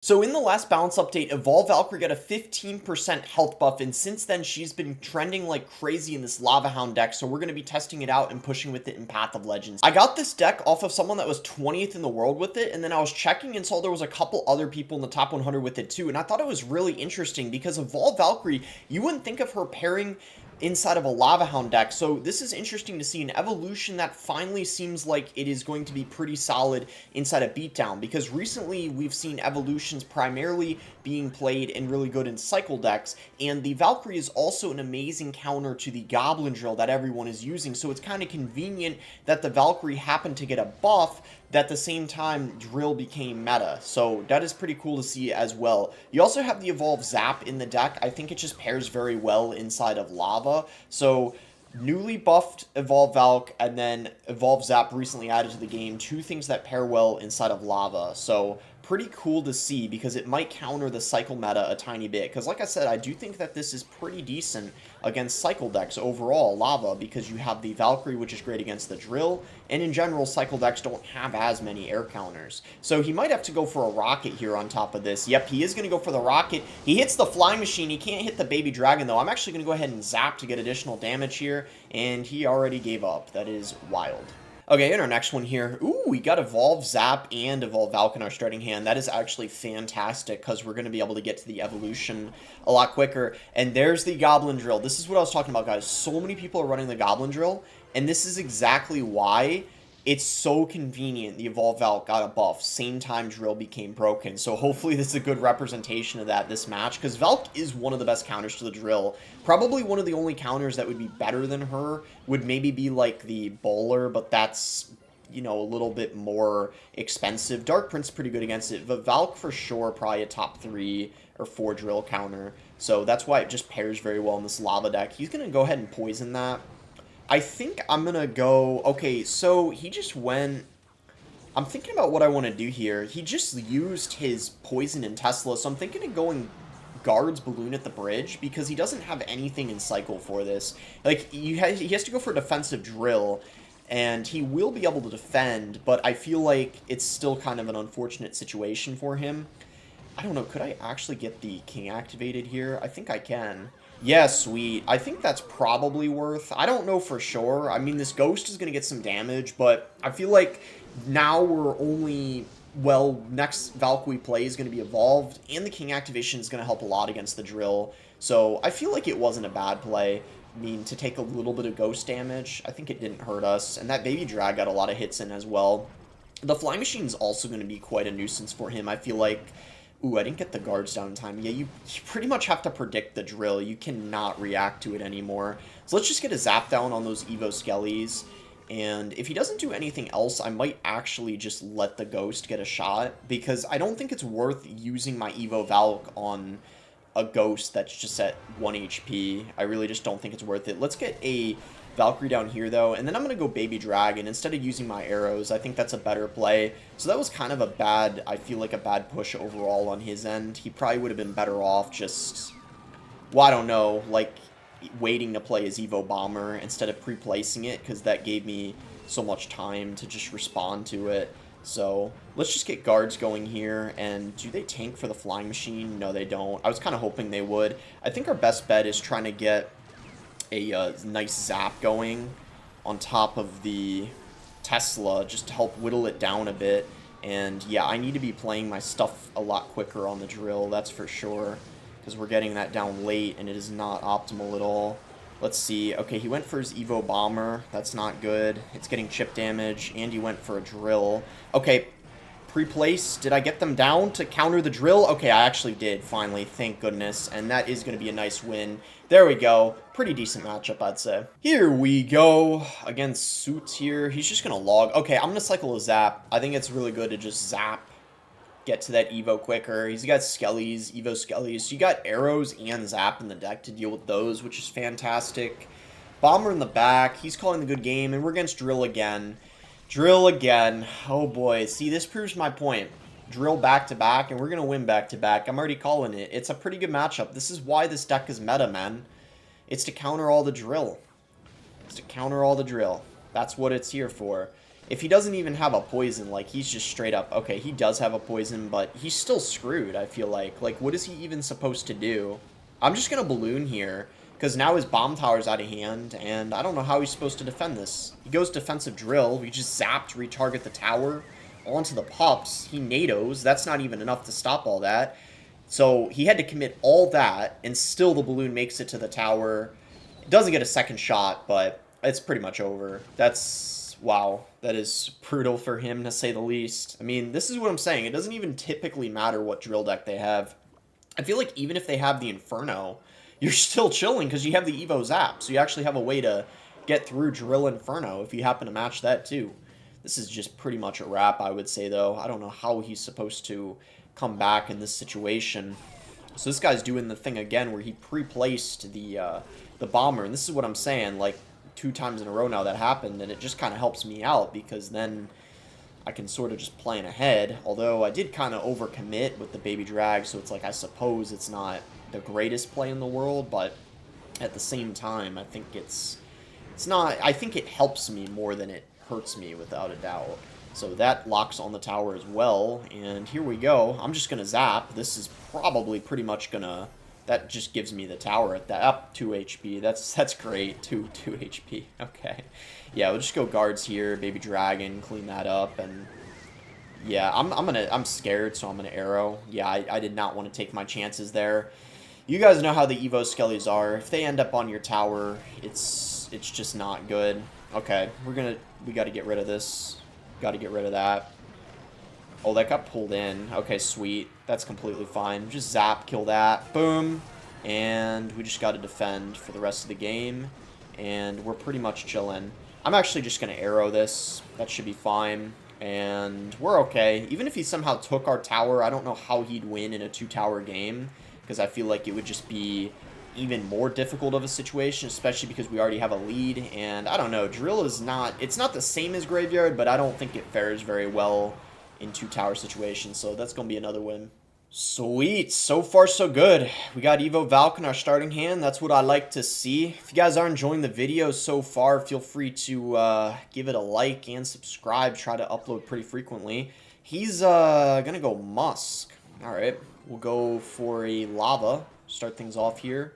So in the last balance update, Evolve Valkyrie got a 15% health buff, and since then she's been trending like crazy in this Lava Hound deck, so we're going to be testing it out and pushing with it in Path of Legends. I got this deck off of someone that was 20th in the world with it, and then I was checking and saw there was a couple other people in the top 100 with it too, and I thought it was really interesting because Evolve Valkyrie, you wouldn't think of her pairing inside of a Lava Hound deck, so this is interesting to see an evolution that finally seems like it is going to be pretty solid inside of Beatdown, because recently we've seen evolutions primarily being played and really good in cycle decks, and the Valkyrie is also an amazing counter to the Goblin Drill that everyone is using, so it's kind of convenient that the Valkyrie happened to get a buff that at the same time Drill became meta, so that is pretty cool to see as well. You also have the Evolve Zap in the deck. I think it just pairs very well inside of Lava, so newly buffed Evolve Valk and then Evolve Zap recently added to the game, two things that pair well inside of Lava, so pretty cool to see because it might counter the cycle meta a tiny bit, because like I said, I do think that this is pretty decent against cycle decks overall, Lava, because you have the Valkyrie, which is great against the Drill, and in general, cycle decks don't have as many air counters. So he might have to go for a Rocket here on top of this. Yep, he is going to go for the Rocket. He hits the Flying Machine. He can't hit the Baby Dragon, though. I'm actually going to go ahead and Zap to get additional damage here, and he already gave up. That is wild. Okay, in our next one here, ooh, we got Evolve Zap and Evolve Valk in our starting hand. That is actually fantastic because we're going to be able to get to the evolution a lot quicker. And there's the Goblin Drill. This is what I was talking about, guys. So many people are running the Goblin Drill, and this is exactly why it's so convenient the Evolve Valk got a buff, same time Drill became broken. So hopefully this is a good representation of that this match, because Valk is one of the best counters to the Drill. Probably one of the only counters that would be better than her would maybe be like the Bowler, but that's, you know, a little bit more expensive. Dark Prince pretty good against it, but Valk for sure probably a top 3 or 4 Drill counter. So that's why it just pairs very well in this Lava deck. He's going to go ahead and poison that. I think I'm going to go... Okay, so he just went... I'm thinking about what I want to do here. He just used his poison in Tesla, so I'm thinking of going Guards Balloon at the bridge, because he doesn't have anything in cycle for this. Like, he has to go for a defensive Drill, and he will be able to defend, but I feel like it's still kind of an unfortunate situation for him. I don't know, could I actually get the King activated here? I think I can. Yeah, sweet. I think that's probably worth. I don't know for sure. I mean, this Ghost is going to get some damage, but I feel like now we're only... Well, next Valk we play is going to be Evolved, and the King activation is going to help a lot against the Drill. So I feel like it wasn't a bad play. I mean, to take a little bit of Ghost damage, I think it didn't hurt us. And that Baby Drag got a lot of hits in as well. The Flying Machine is also going to be quite a nuisance for him. I feel like... Ooh, I didn't get the guards down in time. Yeah, you pretty much have to predict the Drill. You cannot react to it anymore. So let's just get a Zap down on those Evo Skellies. And if he doesn't do anything else, I might actually just let the Ghost get a shot, because I don't think it's worth using my Evo Valk on a Ghost that's just at 1 HP. I really just don't think it's worth it. Let's get a Valkyrie down here, though, and then I'm going to go Baby Dragon instead of using my arrows. I think that's a better play. So that was kind of a bad, I feel like a bad push overall on his end. He probably would have been better off just, well, I don't know, like waiting to play his Evo Bomber instead of pre-placing it, because that gave me so much time to just respond to it. So let's just get guards going here. And do they tank for the Flying Machine? No, they don't. I was kind of hoping they would. I think our best bet is trying to get a nice Zap going on top of the Tesla just to help whittle it down a bit. And yeah, I need to be playing my stuff a lot quicker on the Drill, that's for sure, because we're getting that down late and it is not optimal at all. Let's see. Okay, he went for his Evo Bomber. That's not good. It's getting chip damage, and he went for a Drill. Okay, pre-place. Did I get them down to counter the Drill? Okay, I actually did, finally. Thank goodness. And that is going to be a nice win. There we go. Pretty decent matchup, I'd say. Here we go. Against Suits here. He's just going to log. Okay, I'm going to cycle a Zap. I think it's really good to just Zap. Get to that Evo quicker. He's got Skellies, Evo Skellies. So you got arrows and Zap in the deck to deal with those, which is fantastic. Bomber in the back. He's calling the good game, and we're against Drill again. Drill again. Oh boy. See, this proves my point. Drill back-to-back, and we're going to win back-to-back. I'm already calling it. It's a pretty good matchup. This is why this deck is meta, man. It's to counter all the Drill. It's to counter all the Drill. That's what it's here for. if he doesn't even have a poison, like, he's just straight up, okay, he does have a poison, but he's still screwed, I feel like. Like, what is he even supposed to do? I'm just gonna balloon here, because now his bomb tower's out of hand, and I don't know how he's supposed to defend this. He goes defensive drill, we just zap to retarget the tower, onto the pups, he NATOs, that's not even enough to stop all that. So he had to commit all that, and still the balloon makes it to the tower. It doesn't get a second shot, but it's pretty much over. That's, wow, that is brutal for him, to say the least. I mean, this is what I'm saying. It doesn't even typically matter what drill deck they have. I feel like even if they have the Inferno, you're still chilling because you have the Evo Zap, so you actually have a way to get through Drill Inferno if you happen to match that too. This is just pretty much a wrap, I would say, though. I don't know how he's supposed to come back in this situation. So this guy's doing the thing again where he pre-placed the bomber, and this is what I'm saying, like, 2 times in a row now that happened, and it just kind of helps me out because then I can sort of just plan ahead, although I did kind of overcommit with the baby drag, so it's like, I suppose it's not the greatest play in the world, but at the same time, I think it's not, I think it helps me more than it hurts me, without a doubt. So that locks on the tower as well, and here we go. I'm just gonna zap. This is probably pretty much gonna, that just gives me the tower at that, up 2 HP. That's great, 2 HP, okay. Yeah, we'll just go guards here, baby dragon, clean that up, and yeah, I'm scared, so I'm gonna arrow. Yeah, I did not want to take my chances there. You guys know how the Evo Skellies are. If they end up on your tower, it's just not good. Okay, we gotta get rid of this. Gotta get rid of that. Oh, that got pulled in. Okay, sweet. That's completely fine. Just zap, kill that. Boom. And we just gotta defend for the rest of the game. And we're pretty much chilling. I'm actually just gonna arrow this. That should be fine. And we're okay. Even if he somehow took our tower, I don't know how he'd win in a 2-tower game, because I feel like it would just be even more difficult of a situation, especially because we already have a lead. And I don't know, Drill is not, it's not the same as Graveyard, but I don't think it fares very well in 2-tower situations, so that's gonna be another win. Sweet, so far so good. We got Evo Valk in our starting hand. That's what I like to see. If you guys are enjoying the video so far, feel free to give it a like and subscribe. Try to upload pretty frequently. He's gonna go Musk. All right, we'll go for a Lava. Start things off here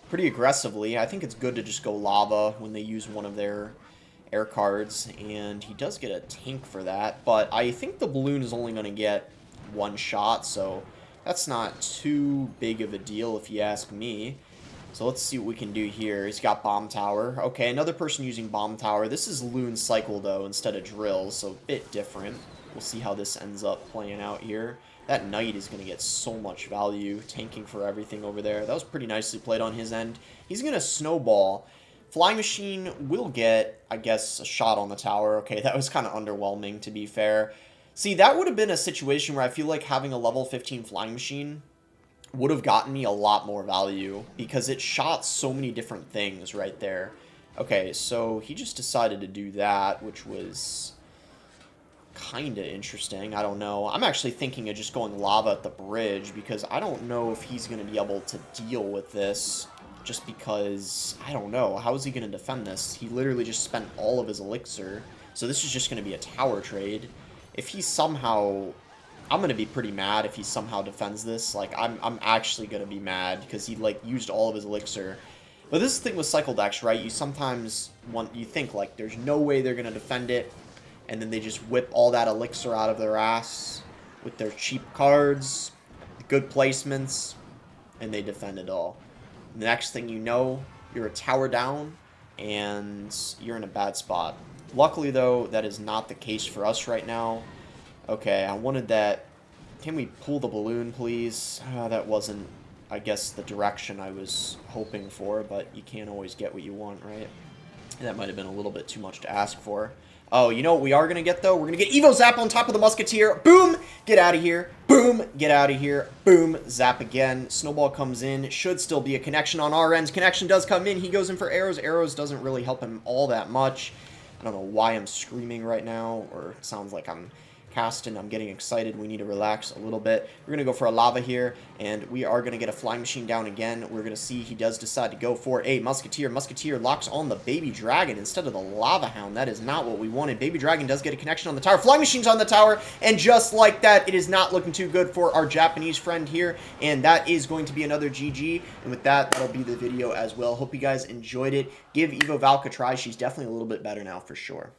pretty aggressively. I think it's good to just go Lava when they use one of their air cards, and he does get a tank for that, but I think the balloon is only going to get 1 shot, so that's not too big of a deal if you ask me. So let's see what we can do here. He's got Bomb Tower. Okay, another person using Bomb Tower. This is Loon Cycle, though, instead of Drill, so a bit different. We'll see how this ends up playing out here. That Knight is going to get so much value, tanking for everything over there. That was pretty nicely played on his end. He's going to Snowball. Flying Machine will get, I guess, a shot on the tower. Okay, that was kind of underwhelming, to be fair. See, that would have been a situation where I feel like having a level 15 Flying Machine would have gotten me a lot more value, because it shot so many different things right there. Okay, so he just decided to do that, which was kind of interesting. I don't know. I'm actually thinking of just going Lava at the bridge, because I don't know if he's going to be able to deal with this, just because, I don't know. How is he going to defend this? He literally just spent all of his elixir, so this is just going to be a tower trade. If he somehow, I'm going to be pretty mad if he somehow defends this. Like, I'm actually going to be mad, because he, like, used all of his elixir. But this is the thing with cycle decks, right? You sometimes you think, like, there's no way they're going to defend it, and then they just whip all that elixir out of their ass with their cheap cards, good placements, and they defend it all. The next thing you know, you're a tower down, and you're in a bad spot. Luckily, though, that is not the case for us right now. Okay, I wanted that. Can we pull the balloon, please? That wasn't, I guess, the direction I was hoping for, but you can't always get what you want, right? That might have been a little bit too much to ask for. Oh, you know what we are going to get, though? We're going to get Evo Zap on top of the Musketeer. Boom! Get out of here. Boom! Get out of here. Boom! Zap again. Snowball comes in. Should still be a connection on our ends. Connection does come in. He goes in for arrows. Arrows doesn't really help him all that much. I don't know why I'm screaming right now, or it sounds like I'm casting. I'm getting excited. We need to relax a little bit. We're going to go for a lava here, and we are going to get a flying machine down again. We're going to see he does decide to go for a musketeer. Musketeer locks on the baby dragon instead of the lava hound. That is not what we wanted. Baby dragon does get a connection on the tower. Flying machine's on the tower, and just like that, it is not looking too good for our Japanese friend here, and that is going to be another GG. And with that, that'll be the video as well. Hope you guys enjoyed it. Give Evo Valk a try. She's definitely a little bit better now for sure.